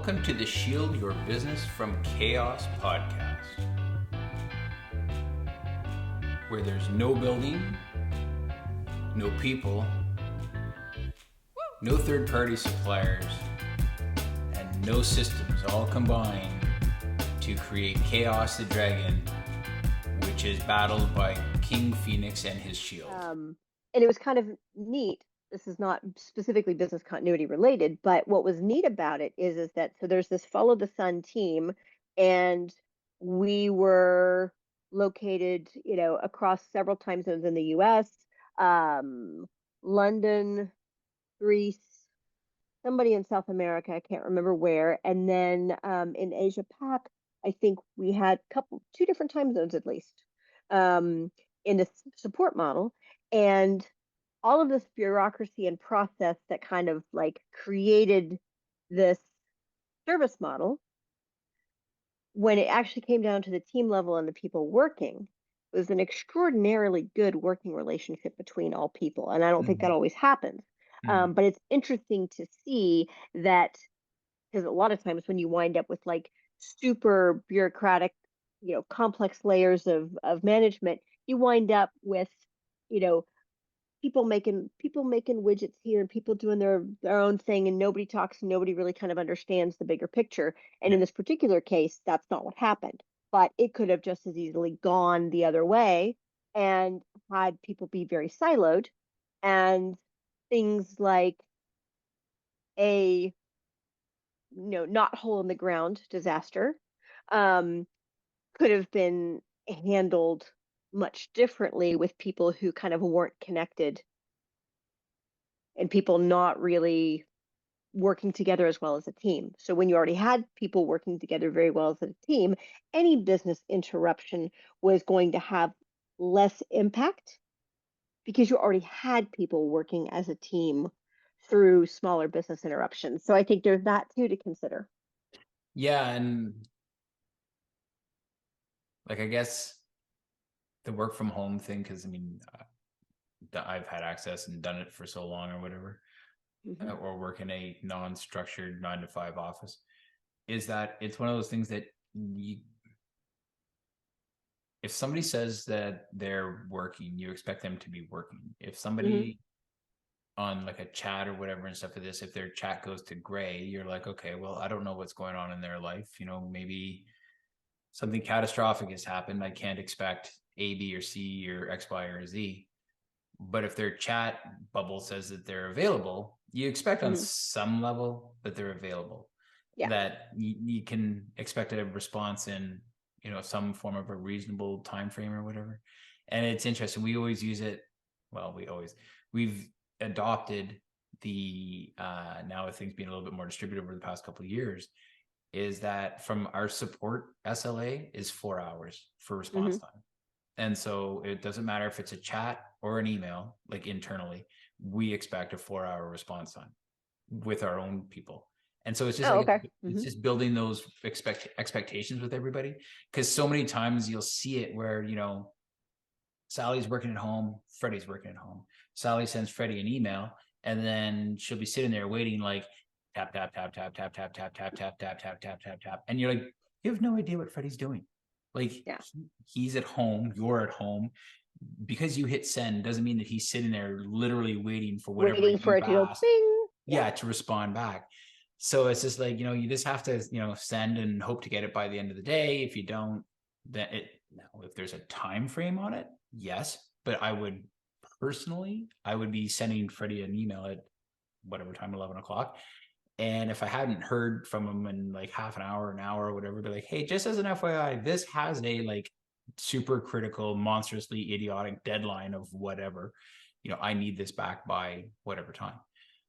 Welcome to the Shield Your Business from Chaos podcast, where there's no building, no people, no third-party suppliers, and no systems all combined to create Chaos the Dragon, which is battled by King Phoenix and his shield. And it was kind of neat. This is not specifically business continuity related, but what was neat about it is that so there's this Follow the Sun team, and we were located, across several time zones in the U.S., London, Greece, somebody in South America, I can't remember where, and then in Asia Pac, I think we had two different time zones at least, in the support model, and all of this bureaucracy and process that kind of like created this service model, when it actually came down to the team level and the people working, it was an extraordinarily good working relationship between all people. And I don't think that always happens. But it's interesting to see that, because a lot of times when you wind up with like super bureaucratic, complex layers of management, you wind up with, people making widgets here and people doing their own thing, and nobody talks and nobody really kind of understands the bigger picture. And in this particular case, that's not what happened, but it could have just as easily gone the other way and had people be very siloed, and things like a not hole in the ground disaster could have been handled much differently with people who kind of weren't connected and people not really working together as well as a team. So when you already had people working together very well as a team, any business interruption was going to have less impact because you already had people working as a team through smaller business interruptions. So I think there's that too to consider. Yeah, and I guess the work from home thing, because I've had access and done it for so long or whatever, or work in a non-structured 9-to-5 office, is that it's one of those things that if somebody says that they're working, you expect them to be working. If somebody on like a chat or whatever and stuff like this, if their chat goes to gray, you're like, okay, well, I don't know what's going on in their life. Maybe something catastrophic has happened. I can't expect A, B, or C, or X, Y, or Z. But if their chat bubble says that they're available, you expect on some level that they're available. Yeah. That you can expect a response in, some form of a reasonable time frame or whatever. And it's interesting. We always use it. Well, we've adopted the now with things being a little bit more distributed over the past couple of years, is that from our support SLA is 4 hours for response time. And so it doesn't matter if it's a chat or an email, like internally, we expect a 4-hour response time with our own people. And so it's just it's just building those expectations with everybody. Because so many times you'll see it where, Sally's working at home, Freddie's working at home. Sally sends Freddie an email, and then she'll be sitting there waiting like tap, tap, tap, tap, tap, tap, tap, tap, tap, tap, tap, tap, tap, tap. And you're like, you have no idea what Freddie's doing. Like, he's at home, you're at home. Because you hit send doesn't mean that he's sitting there literally waiting for whatever waiting for it to go bing. Yeah, to respond back. So it's just like, you just have to, send and hope to get it by the end of the day. If you don't, then if there's a time frame on it, yes. But I would be sending Freddie an email at whatever time, 11 o'clock. And if I hadn't heard from him in like half an hour, or whatever, be like, hey, just as an FYI, this has a like super critical, monstrously idiotic deadline of whatever, I need this back by whatever time.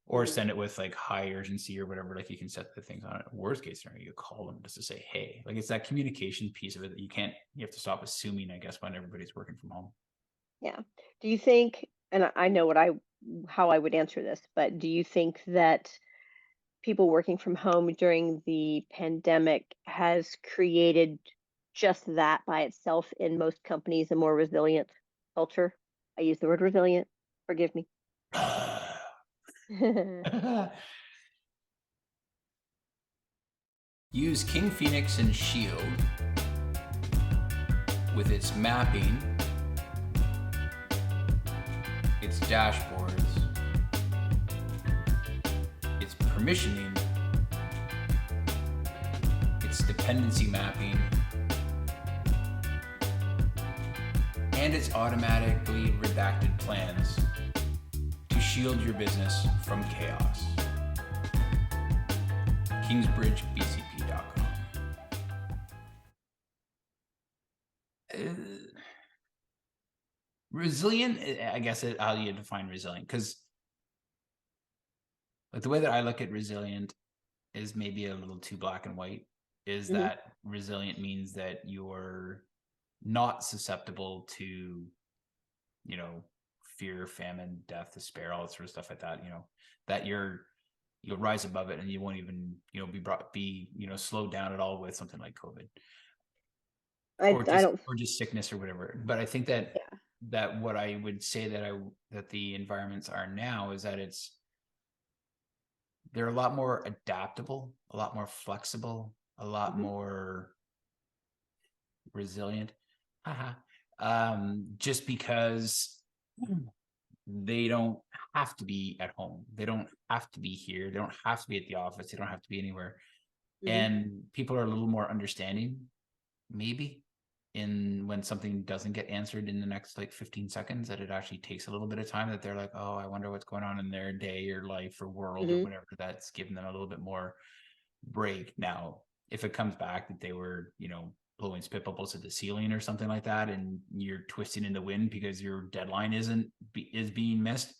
Or send it with like high urgency or whatever, like you can set the things on it. Worst case scenario, you call them just to say, hey, like it's that communication piece of it that you have to stop assuming, I guess, when everybody's working from home. Yeah. Do you think, and I know how I would answer this, but do you think that people working from home during the pandemic has created just that by itself in most companies a more resilient culture? I use the word resilient. Forgive me. Use King Phoenix and Shield with its mapping, its dashboards, its permissioning, its dependency mapping, and its automatically redacted plans to shield your business from chaos. KingsBridgeBCP.com. Resilient, I guess how you define resilient, because like the way that I look at resilient is maybe a little too black and white, is Mm-hmm. that resilient means that you're not susceptible to, you know, fear, famine, death, despair, all that sort of stuff like that, you know, that you'll rise above it and you won't even, you know, be slowed down at all with something like COVID I don't. or just sickness or whatever. But I think that Yeah. that what I would say that the environments are now is that they're a lot more adaptable, a lot more flexible, a lot Mm-hmm. more resilient. Just because they don't have to be at home. They don't have to be here. They don't have to be at the office. They don't have to be anywhere. Mm-hmm. And people are a little more understanding, maybe, in when something doesn't get answered in the next like 15 seconds, that it actually takes a little bit of time, that they're like, oh, I wonder what's going on in their day or life or world or Mm-hmm. whatever, that's giving them a little bit more break. Now, if it comes back that they were, blowing spit bubbles at the ceiling or something like that, and you're twisting in the wind because your deadline is being missed,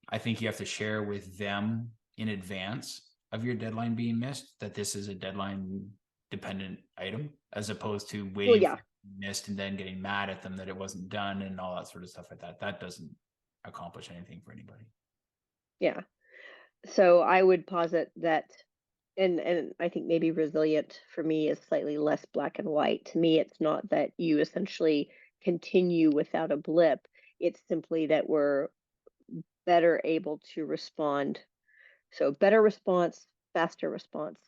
I think you have to share with them in advance of your deadline being missed that this is a deadline dependent item, as opposed to Well, waiting for yeah. it to be missed and then getting mad at them that it wasn't done and all that sort of stuff like that. That doesn't accomplish anything for anybody. Yeah. So I would posit that, and I think maybe resilient for me is slightly less black and white. To me, it's not that you essentially continue without a blip. It's simply that we're better able to respond. So better response, faster response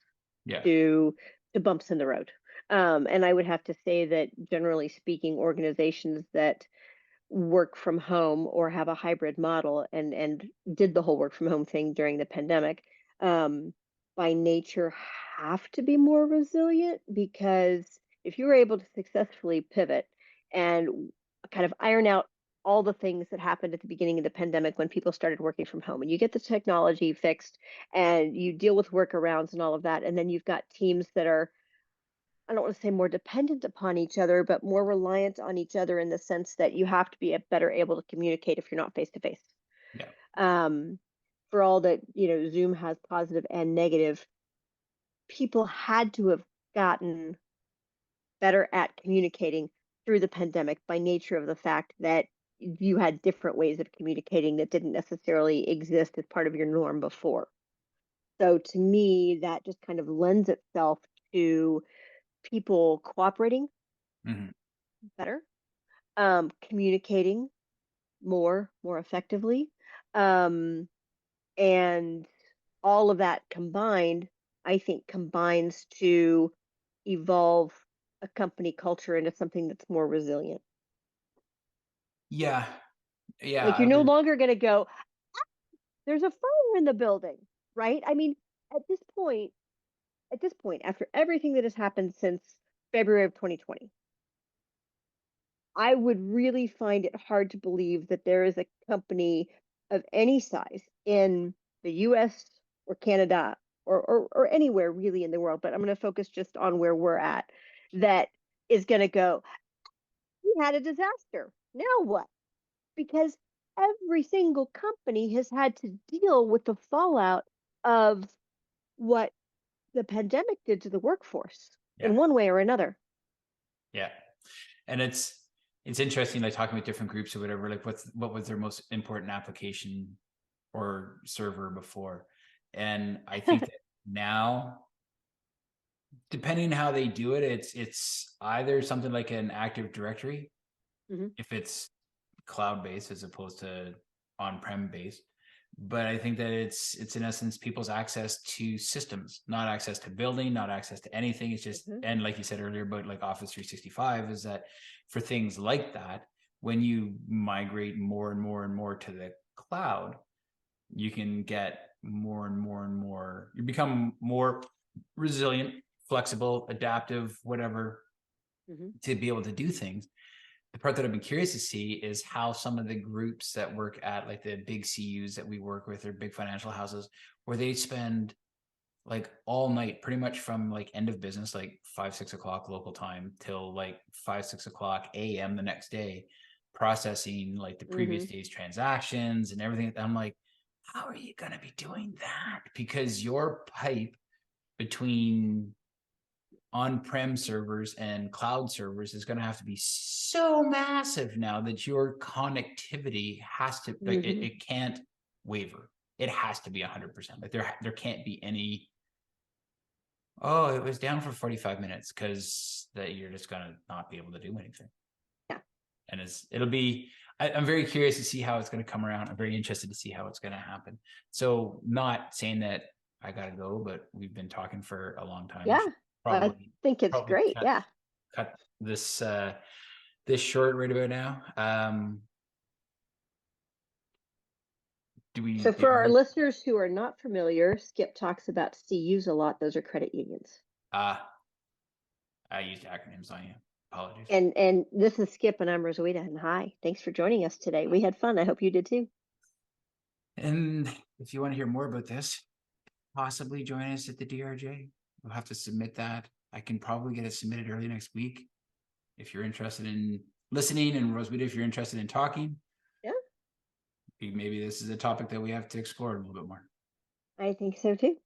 Yeah. to bumps in the road. And I would have to say that generally speaking, organizations that work from home or have a hybrid model and did the whole work from home thing during the pandemic, um, by nature have to be more resilient, because if you were able to successfully pivot and kind of iron out all the things that happened at the beginning of the pandemic when people started working from home, and you get the technology fixed and you deal with workarounds and all of that, and then you've got teams that are, I don't want to say more dependent upon each other, but more reliant on each other in the sense that you have to be better able to communicate if you're not face to face. Yeah. For all that, Zoom has positive and negative, people had to have gotten better at communicating through the pandemic by nature of the fact that you had different ways of communicating that didn't necessarily exist as part of your norm before. So to me, that just kind of lends itself to people cooperating Mm-hmm. better, communicating more effectively, um, and all of that combined, I think, combines to evolve a company culture into something that's more resilient. Yeah. Yeah. Like I you're no would. longer going to go, there's a fire in the building, right? I mean, at this point, after everything that has happened since February of 2020, I would really find it hard to believe that there is a company of any size in the US or Canada or anywhere really in the world, but I'm going to focus just on where we're at, that is going to go, we had a disaster. Now what? Because every single company has had to deal with the fallout of what the pandemic did to the workforce Yeah. in one way or another. Yeah. And it's interesting, like talking with different groups or whatever, like what was their most important application or server before. And I think that now, depending how they do it, it's either something like an Active Directory, Hmm. if it's cloud based as opposed to on-prem based. but I think that it's in essence people's access to systems, not access to building, not access to anything. It's just, and like you said earlier about like Office 365, is that for things like that, when you migrate more and more and more to the cloud, you can get more and more and more, you become more resilient, flexible, adaptive, whatever, to be able to do things. The part that I've been curious to see is how some of the groups that work at like the big CUs that we work with, or big financial houses, where they spend like all night, pretty much from like end of business, like 5-6 o'clock local time, till like 5-6 o'clock AM the next day, processing like the previous day's transactions and everything. I'm like, how are you going to be doing that? Because your pipe between on-prem servers and cloud servers is going to have to be so massive now that your connectivity has to, like, it can't waver. It has to be 100%. Like there can't be any, oh, it was down for 45 minutes, because that you're just going to not be able to do anything. Yeah. And it'll be, I'm very curious to see how it's going to come around. I'm very interested to see how it's going to happen. So not saying that I got to go, but we've been talking for a long time. Yeah. I think it's great. Cut this this short right about now. So for our listeners who are not familiar, Skip talks about CUs a lot. Those are credit unions. I used acronyms on you. Apologies. And this is Skip, and I'm Roswitha, and hi. Thanks for joining us today. We had fun. I hope you did too. And if you want to hear more about this, possibly join us at the DRJ. We'll have to submit that. I can probably get it submitted early next week. If you're interested in listening, and Roswitha, if you're interested in talking, maybe this is a topic that we have to explore a little bit more. I think so too.